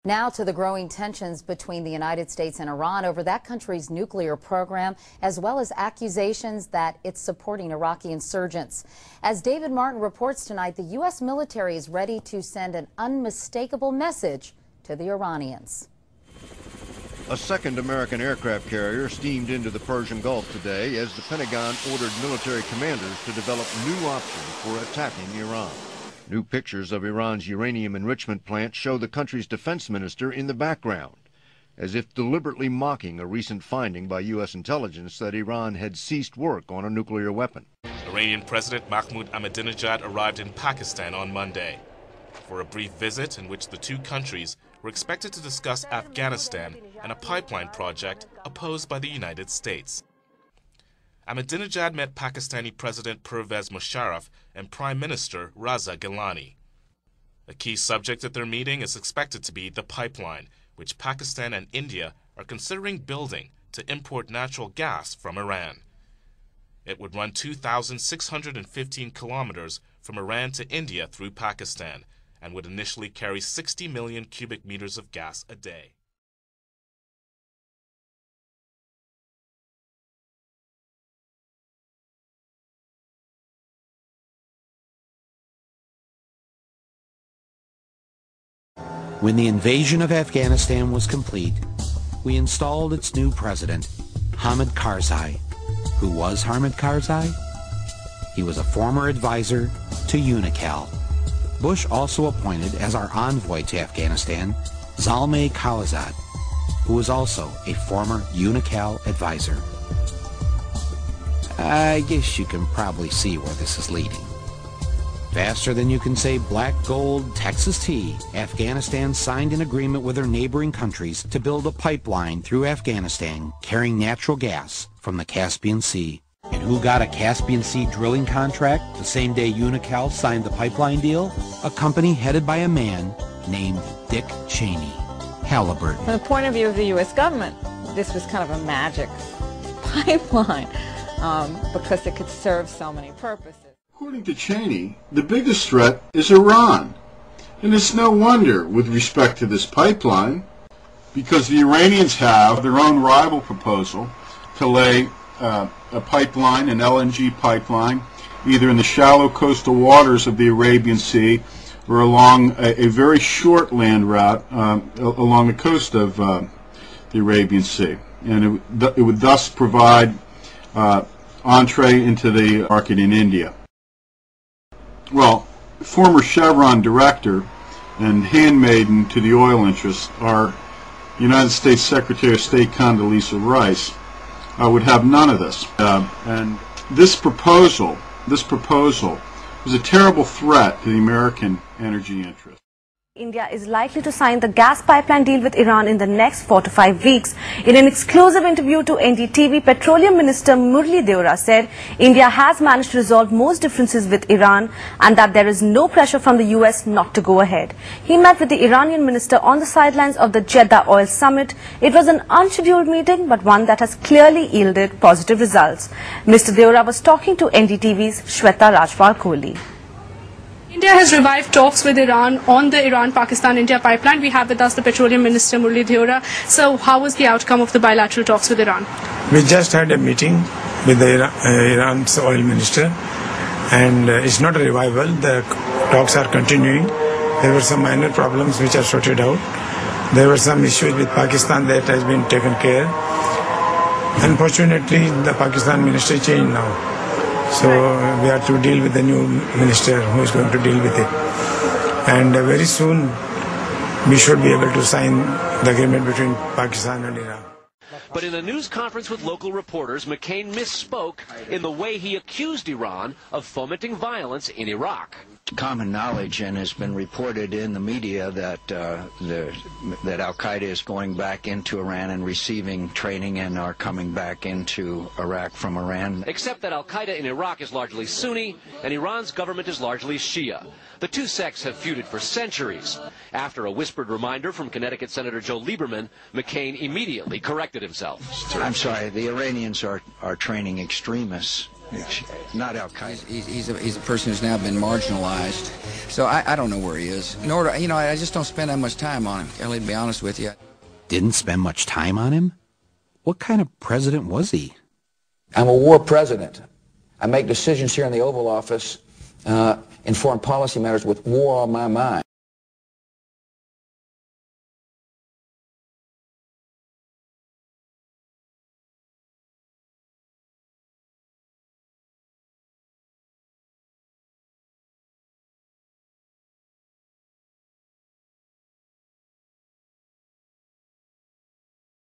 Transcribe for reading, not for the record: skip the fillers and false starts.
Now to the growing tensions between the United States and Iran over that country's nuclear program, as well as accusations that it's supporting Iraqi insurgents. As David Martin reports tonight, the U.S. military is ready to send an unmistakable message to the Iranians. A second American aircraft carrier steamed into the Persian Gulf today as the Pentagon ordered military commanders to develop new options for attacking Iran. New pictures of Iran's uranium enrichment plant show the country's defense minister in the background, as if deliberately mocking a recent finding by U.S. intelligence that Iran had ceased work on a nuclear weapon. Iranian President Mahmoud Ahmadinejad arrived in Pakistan on Monday for a brief visit in which the two countries were expected to discuss Afghanistan and a pipeline project opposed by the United States. Ahmadinejad met Pakistani President Pervez Musharraf and Prime Minister Raza Gilani. A key subject at their meeting is expected to be the pipeline, which Pakistan and India are considering building to import natural gas from Iran. It would run 2,615 kilometers from Iran to India through Pakistan and would initially carry 60 million cubic meters of gas a day. When the invasion of Afghanistan was complete, we installed its new president, Hamid Karzai. Who was Hamid Karzai? He was a former advisor to UNICAL. Bush also appointed as our envoy to Afghanistan, Zalmay Khalilzad, who was also a former UNICAL advisor. I guess you can probably see where this is leading. Faster than you can say black gold Texas tea, Afghanistan signed an agreement with their neighboring countries to build a pipeline through Afghanistan carrying natural gas from the Caspian Sea. And who got a Caspian Sea drilling contract the same day UNICAL signed the pipeline deal? A company headed by a man named Dick Cheney. Halliburton. From the point of view of the U.S. government, this was kind of a magic pipeline because it could serve so many purposes. According to Cheney, the biggest threat is Iran. And it's no wonder with respect to this pipeline, because the Iranians have their own rival proposal to lay a pipeline, an LNG pipeline, either in the shallow coastal waters of the Arabian Sea or along a very short land route along the coast of the Arabian Sea. And it would thus provide entree into the market in India. Well, former Chevron director and handmaiden to the oil interests, our United States Secretary of State Condoleezza Rice, would have none of this. And this proposal is a terrible threat to the American energy interests. India is likely to sign the gas pipeline deal with Iran in the next 4 to 5 weeks. In an exclusive interview to NDTV, Petroleum Minister Murli Deora said India has managed to resolve most differences with Iran and that there is no pressure from the US not to go ahead. He met with the Iranian minister on the sidelines of the Jeddah Oil Summit. It was an unscheduled meeting, but one that has clearly yielded positive results. Mr. Deora was talking to NDTV's Shweta Rajpal Kohli. India has revived talks with Iran on the Iran-Pakistan-India pipeline. We have with us the Petroleum Minister Murli Deora. So how was the outcome of the bilateral talks with Iran? We just had a meeting with the Iran's oil minister, and it's not a revival. The talks are continuing. There were some minor problems which are sorted out. There were some issues with Pakistan that has been taken care. Unfortunately, the Pakistan minister changed now. So we have to deal with the new minister who is going to deal with it. And very soon we should be able to sign the agreement between Pakistan and Iran. But in a news conference with local reporters, McCain misspoke in the way he accused Iran of fomenting violence in Iraq. Common knowledge, and has been reported in the media, that that Al-Qaeda is going back into Iran and receiving training and are coming back into Iraq from Iran. Except that Al-Qaeda in Iraq is largely Sunni and Iran's government is largely Shia. The two sects have feuded for centuries. After a whispered reminder from Connecticut Senator Joe Lieberman, McCain immediately corrected himself. I'm sorry, the Iranians are training extremists Not al-Qaeda. He's a person who's now been marginalized. So I don't know where he is. Nor, I just don't spend that much time on him, Kelly, to be honest with you. Didn't spend much time on him? What kind of president was he? I'm a war president. I make decisions here in the Oval Office in foreign policy matters with war on my mind.